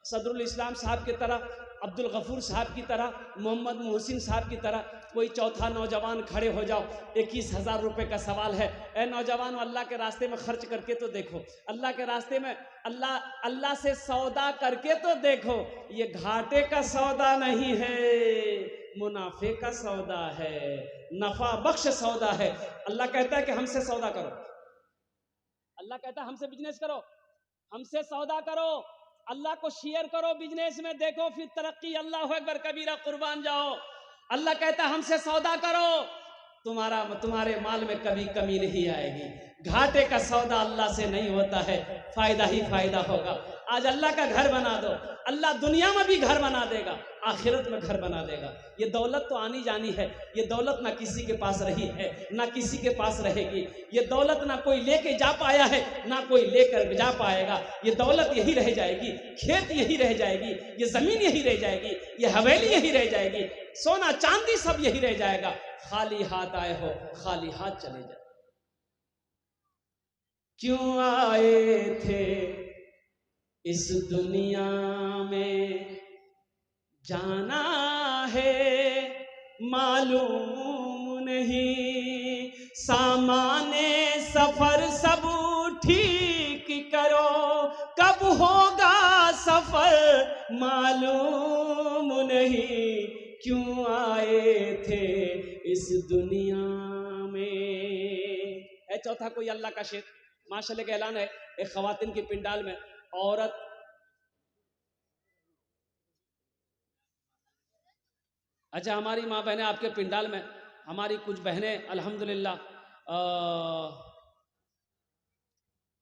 सदरुल इस्लाम साहब की तरह, अब्दुल गफूर साहब की तरह, मोहम्मद मोहसिन साहब की तरह कोई चौथा नौजवान खड़े हो जाओ। 21,000 रुपये का सवाल है। ए नौजवान, अल्लाह के रास्ते में खर्च करके तो देखो, अल्लाह के रास्ते में अल्लाह से सौदा करके तो देखो। ये घाटे का सौदा नहीं है, मुनाफे का सौदा है, नफा बख्श सौदा है। अल्लाह कहता है कि हमसे सौदा करो, अल्लाह कहता है हमसे बिजनेस करो, हमसे सौदा करो, अल्लाह को शेयर करो बिजनेस में, देखो फिर तरक्की। अल्लाह अकबर कबीरा, कुर्बान जाओ। अल्लाह कहता है हमसे सौदा करो, तुम्हारे माल में कभी कमी नहीं आएगी। घाटे का सौदा अल्लाह से नहीं होता है, फायदा ही फायदा होगा। आज अल्लाह का घर बना दो, अल्लाह दुनिया में भी घर बना देगा, आखिरत में घर बना देगा। ये दौलत तो आनी जानी है, ये दौलत ना किसी के पास रही है ना किसी के पास रहेगी। ये दौलत ना कोई लेके जा पाया है ना कोई लेकर जा पाएगा। ये दौलत यही रह जाएगी, खेत यही रह जाएगी, ये जमीन यही रह जाएगी, ये हवेली यही रह जाएगी, सोना चांदी सब यही रह जाएगा। खाली हाथ आए हो, खाली हाथ चले जाए। क्यों आए थे इस दुनिया में, जाना है मालूम नहीं। सामाने सफर सब ठीक करो, कब होगा सफर मालूम नहीं। क्यों आए थे इस दुनिया में। है चौथा कोई अल्लाह का शेर। माशाअल्लाह का ऐलान है एक खवातीन की पिंडाल में, औरत अच्छा हमारी माँ बहनें आपके पिंडाल में, हमारी कुछ बहनें अल्हम्दुलिल्लाह,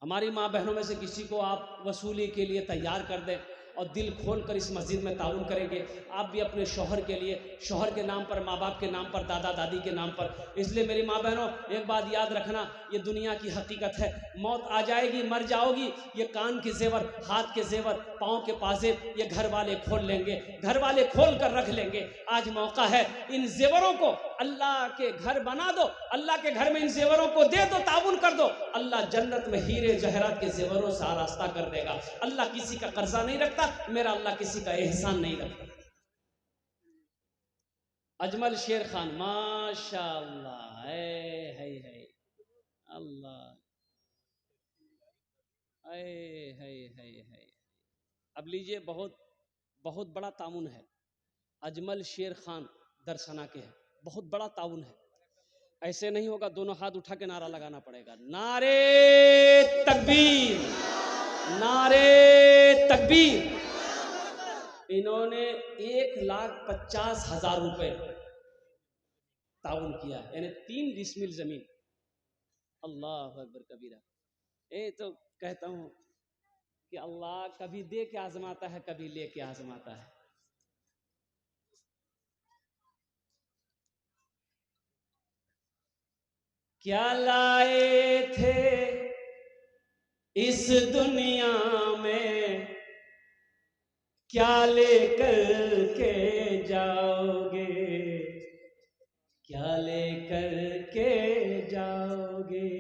हमारी माँ बहनों में से किसी को आप वसूली के लिए तैयार कर दें और दिल खोल कर इस मस्जिद में ताउन करेंगे। आप भी अपने शौहर के लिए, शौहर के नाम पर, माँ बाप के नाम पर, दादा दादी के नाम पर। इसलिए मेरी माँ बहनों, एक बात याद रखना, ये दुनिया की हकीकत है। मौत आ जाएगी, मर जाओगी। ये कान के जेवर, हाथ के जेवर, पाँव के पाजेब ये घर वाले खोल लेंगे, घर वाले खोल कर रख लेंगे। आज मौका है, इन जेवरों को अल्लाह के घर बना दो, अल्लाह के घर में इन जेवरों को दे दो, ताउन कर दो। अल्लाह जन्नत में हीरे जहरात के जेवरों से आरास्ता कर देगा। अल्लाह किसी का कर्जा नहीं रखता, मेरा अल्लाह किसी का एहसान नहीं रखता। अजमल शेर खान, माशाअल्लाह, है अल्लाह, है। अब लीजिए, बहुत बहुत बड़ा ताउन है। अजमल शेर खान दरसना के हैं, बहुत बड़ा ताउन है। ऐसे नहीं होगा, दोनों हाथ उठा के नारा लगाना पड़ेगा। नारे तकबीर, नारे तकबीर। इन्होंने 1,50,000 रुपए ताउन किया, यानी 3 डिसमिल जमीन। अल्लाह अकबर कबीरा। ये तो कहता हूं कि अल्लाह कभी दे के आजमाता है, कभी ले के आजमाता है। क्या लाए थे इस दुनिया में, क्या लेकर के जाओगे, क्या लेकर के जाओगे।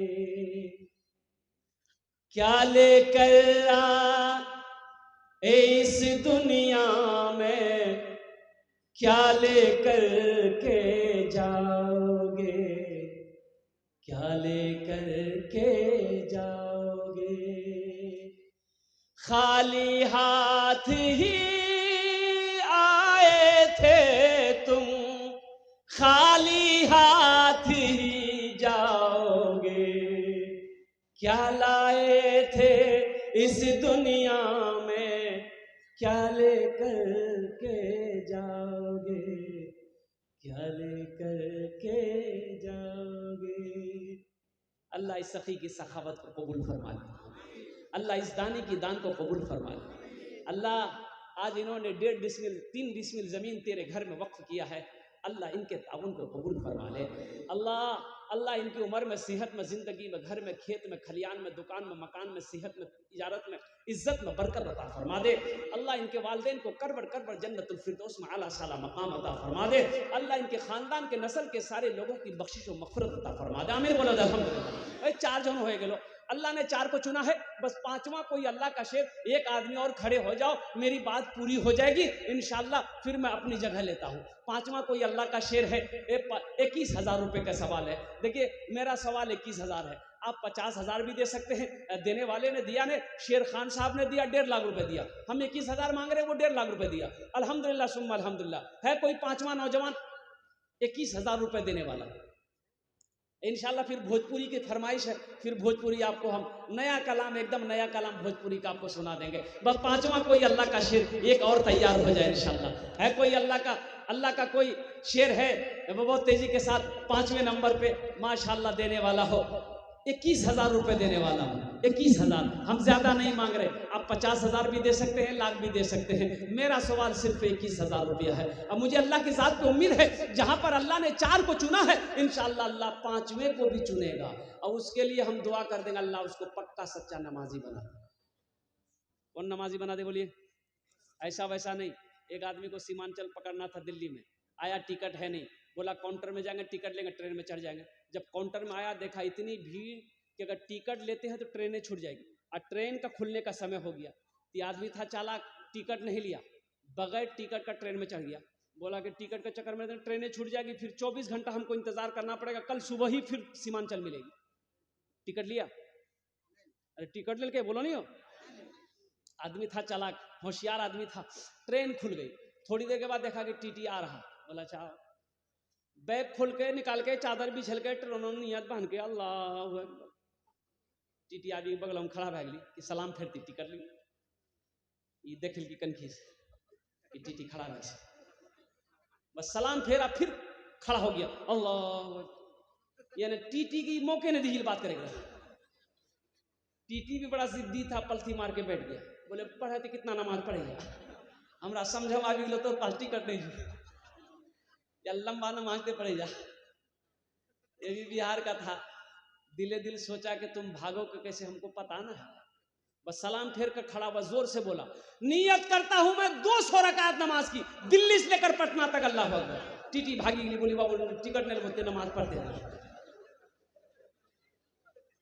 क्या लेकर आए इस दुनिया में, क्या लेकर के जाओगे, क्या लेकर के जाओगे। खाली हाथ ही आए थे तुम, खाली हाथ ही जाओगे। क्या लाए थे इस दुनिया में, क्या लेकर के जाओगे, क्या लेकर के जाओगे। अल्लाह इस सखी की सखावत को कबूल फरमा ले, अल्लाह इस दानी की दान को कबूल फरमा ले। अल्लाह आज इन्होंने 1.5 डिसमिल 3 डिसमिल ज़मीन तेरे घर में वक्फ किया है, अल्लाह इनके ताउन को कबूल फरमा ले। अल्लाह इनकी उम्र में, सेहत में, ज़िंदगी में, घर में, खेत में, खलियान में, दुकान में, मकान में, सेहत में, इजारत में, इज्जत में बरकत अता फरमा दे। अल्लाह इनके वालिदैन को करबड़ जन्नतुल फिरदौस में आला साला मकाम अता फरमा दे। अल्लाह इनके ख़ानदान के नस्ल के सारे लोगों की बख्शिश और मग़फ़िरत अता फरमा दे। आमीन बोलो अल्हम्दुलिल्लाह। 4 जन हो गए। अल्लाह ने 4 को चुना है, बस 5वां कोई अल्लाह का शेर, एक आदमी और खड़े हो जाओ, मेरी बात पूरी हो जाएगी इंशाल्लाह, फिर मैं अपनी जगह लेता हूँ। 5वां कोई अल्लाह का शेर है, 21,000 रुपए का सवाल है। देखिए मेरा सवाल 21,000 है, आप 50,000 भी दे सकते हैं। देने वाले ने दिया ने, शेर खान साहब ने दिया 1.5 लाख रुपए दिया, हम 21,000 मांग रहे हैं, वो 1.5 लाख रुपए दिया। अल्हम्दुलिल्लाह सुम्मा अल्हम्दुलिल्लाह। है कोई 5वां नौजवान 21,000 रुपए देने वाला? इंशाल्लाह फिर भोजपुरी की फरमाइश है, फिर भोजपुरी आपको हम नया कलाम, एकदम नया कलाम भोजपुरी का आपको सुना देंगे। बस 5वां कोई अल्लाह का शेर एक और तैयार हो जाए इंशाल्लाह। है कोई अल्लाह का कोई शेर है वो बहुत तेजी के साथ 5वें नंबर पे माशाल्लाह देने वाला हो? 21,000 रुपए देने वाला हूँ, 21,000। हम ज्यादा नहीं मांग रहे, आप 50,000 भी दे सकते हैं, लाख भी दे सकते हैं। मेरा सवाल सिर्फ 21,000 रुपया है। अब मुझे अल्लाह की जात पे उम्मीद है, जहां पर अल्लाह ने 4 को चुना है, इंशाअल्लाह अल्लाह 5वें को भी चुनेगा, और उसके लिए हम दुआ कर देंगे अल्लाह उसको पक्का सच्चा नमाजी बना दे। कौन नमाजी बना दे बोलिए? ऐसा वैसा नहीं। एक आदमी को सीमांचल पकड़ना था दिल्ली में, आया टिकट है नहीं, बोला काउंटर में जाएंगे टिकट लेंगे, ट्रेन में चढ़ जाएंगे। जब काउंटर में आया देखा इतनी भीड़ कि अगर टिकट लेते हैं तो ट्रेनें छूट जाएगी, और ट्रेन का खुलने का समय हो गया। तो आदमी था चालाक, टिकट नहीं लिया, बगैर टिकट का ट्रेन में चढ़ गया। बोला कि टिकट के चक्कर में ट्रेनें छूट जाएगी, फिर 24 घंटा हमको इंतजार करना पड़ेगा, कल सुबह ही फिर सीमांचल मिलेगी। टिकट लिया? अरे टिकट लेके बोलो नहीं हो। आदमी था चालाक, होशियार आदमी था। ट्रेन खुल गई, थोड़ी देर के बाद देखा कि टीटी आ रहा। बोला चाह, बैग खोल के निकाल के चादर बिछल के ट्रेनों नियत बन के अल्लाह अकबर। टीटी आदमी बगल में खड़ा भैगली कि सलाम फेरती टिकट ली, ये देख ली कनखी से कि टीटी खड़ा रहे, बस सलाम फेरा, फिर खड़ा हो गया अल्लाह, यानी टीटी की मौके ने दी बात करेगा। टीटी भी बड़ा जिद्दी था, पलथी मार के बैठ गया। बोले पढ़े तो कितना नमाज पढ़ेगा, हमरा समझ आ गई तो पास टिकट नहीं या लंबा नमाज दे पड़े जा। ये भी बिहार का था, दिले दिल सोचा कि तुम भागोगे कैसे, हमको पता ना है। बस सलाम फेर कर खड़ा, बस जोर से बोला नियत करता हूं मैं 200 रकात नमाज की, दिल्ली से लेकर पटना तक। अल्लाह अकबर। टीटी भागी गई, बोली बाबू टिकट नहीं बोलते, नमाज पढ़ते हैं।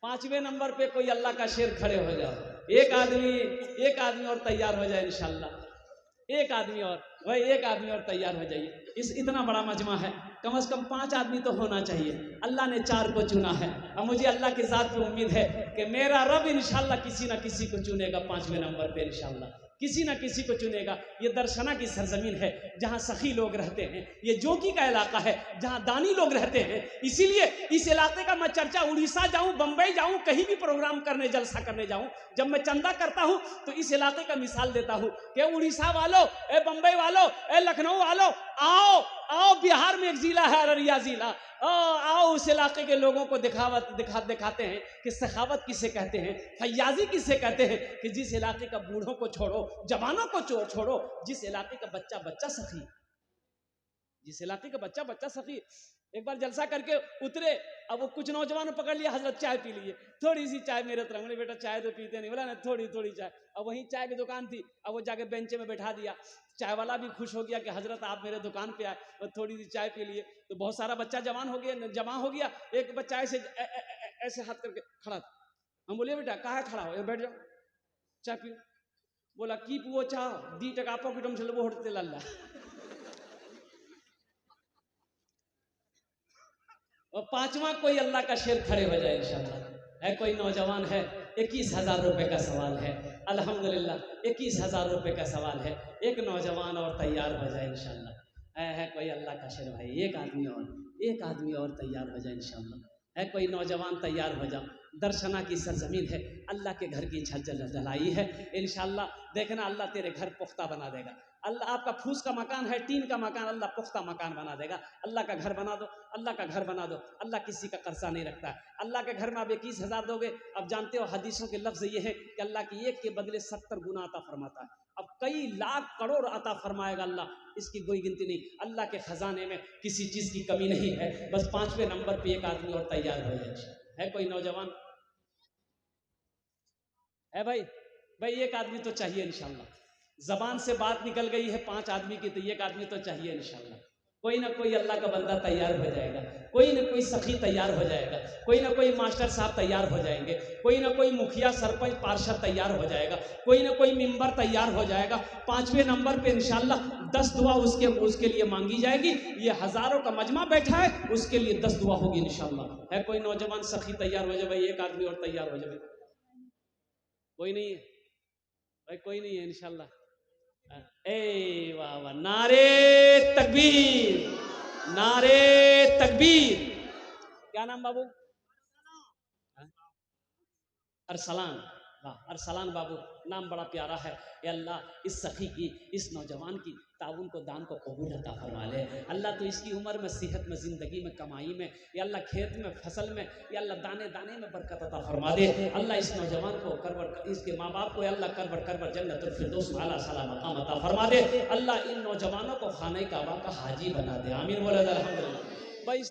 5वें नंबर पे कोई अल्लाह का शेर खड़े हो जाओ, एक आदमी और तैयार हो जाए इंशाल्लाह। एक आदमी और, भाई एक आदमी और तैयार हो जाइए। इतना बड़ा मजमा है, कम से कम 5 आदमी तो होना चाहिए। अल्लाह ने 4 को चुना है, अब मुझे अल्लाह की जात पे उम्मीद है कि मेरा रब इंशाल्लाह किसी ना किसी को चुनेगा 5वें नंबर पे इंशाल्लाह, किसी ना किसी को चुनेगा। ये दर्शना की सरजमीन है, जहाँ सखी लोग रहते हैं, ये जोगी का इलाका है जहाँ दानी लोग रहते हैं। इसीलिए इस इलाके का मैं चर्चा, उड़ीसा जाऊं, बंबई जाऊं, कहीं भी प्रोग्राम करने, जलसा करने जाऊं, जब मैं चंदा करता हूं तो इस इलाके का मिसाल देता हूं कि उड़ीसा वालों, ए बंबई वालों, ए लखनऊ वालों, आओ आओ, बिहार में एक जिला है अररिया जिला, आओ उस इलाके के लोगों को दिखाते हैं कि सखावत किसे कहते हैं, फैयाजी किसे कहते हैं, कि जिस इलाके का बूढ़ों को छोड़ो, जवानों को छोड़ो, जिस इलाके का बच्चा सखी, जिस इलाके का बच्चा सखी। एक बार जलसा करके उतरे, अब वो कुछ नौजवानों पकड़ लिया, हजरत चाय पी लिए, थोड़ी सी चाय मेरे तरफ। बोले बेटा चाय तो पीते नहीं, बोला ना थोड़ी चाय। अब वहीं चाय की दुकान थी, अब वो जाके बेंचे में बैठा दिया। चाय वाला भी खुश हो गया कि हजरत आप मेरे दुकान पे आए, और थोड़ी सी चाय पी लिए। तो बहुत सारा बच्चा जमा हो गया। एक बच्चा ऐसे हाथ करके खड़ा था। हम बोले बेटा कहाँ है खड़ा हो, बैठ जाओ चाय पियो। बोला की पुओ चाह दी टका पॉकेट में चलो, वो हटते लाला। और 5वां कोई अल्लाह का शेर खड़े हो जाए इंशाल्लाह। है कोई नौजवान है, 21,000 रुपए का सवाल है, अल्हम्दुलिल्लाह 21,000 रुपए का सवाल है। एक नौजवान और तैयार हो जाए इंशाल्लाह। है कोई अल्लाह का शेर भाई, एक आदमी और तैयार हो जाए इंशाल्लाह। है कोई नौजवान तैयार हो जाओ, दर्शना की सरजमीन है, अल्लाह के घर की छत जलाई है इंशाल्लाह। देखना अल्लाह तेरे घर पुख्ता बना देगा। अल्लाह आपका फूस का मकान है, टीन का मकान, अल्लाह पुख्ता मकान बना देगा। अल्लाह का घर बना दो, अल्लाह का घर बना दो। अल्लाह किसी का कर्जा नहीं रखता है। अल्लाह के घर में आप 21,000 दोगे, अब जानते हो हदीसों के लफ्ज़ ये है कि अल्लाह की एक के बदले 70 गुना अता फरमाता है। अब कई लाख करोड़ अता फरमाएगा अल्लाह, इसकी कोई गिनती नहीं। अल्लाह के खजाने में किसी चीज़ की कमी नहीं है। बस 5वें नंबर पे एक आदमी और तैयार हो जाए। है कोई नौजवान? है भाई एक आदमी तो चाहिए इंशाल्लाह। जबान से बात निकल गई है 5 आदमी की, तो एक आदमी तो चाहिए इंशाल्लाह। कोई ना कोई अल्लाह का बंदा तैयार हो जाएगा, कोई ना कोई सखी तैयार हो जाएगा, कोई ना कोई मास्टर साहब तैयार हो जाएंगे, कोई ना कोई मुखिया सरपंच पार्षद तैयार हो जाएगा, कोई ना कोई मेंबर तैयार हो जाएगा। 5वें नंबर पे इंशाल्लाह 10 दुआ उसके लिए मांगी जाएगी। ये हजारों का मजमा बैठा है, उसके लिए 10 दुआ होगी इंशाल्लाह। है कोई नौजवान सखी तैयार हो जाए भाई, एक आदमी और तैयार हो जाए? कोई नहीं है भाई, कोई नहीं है इंशाल्लाह। ए वाह वाह, नारे तकबीर, नारे तकबीर। क्या नाम बाबू? अरसलान। वाह, अरसलान बाबू, नाम बड़ा प्यारा है। या अल्लाह इस सखी की, इस नौजवान की ताउन को, दान को कबूल अता फरमा ले। अल्लाह तो इसकी उम्र में, सेहत में, ज़िंदगी में, कमाई में, या अल्लाह खेत में, फसल में, या अल्लाह दाने दाने में बरकत अता फरमा दे। अल्लाह इस नौजवान को करबर, इसके माँ बाप को अल्लाह करबर करबर जन्नतुल फिरदौस आला सलाम अता फरमा दे। अल्लाह इन नौजवानों को खाने काबा का हाजी बना दे। आमीन बोले अल्हम्दुलिल्लाह। भाई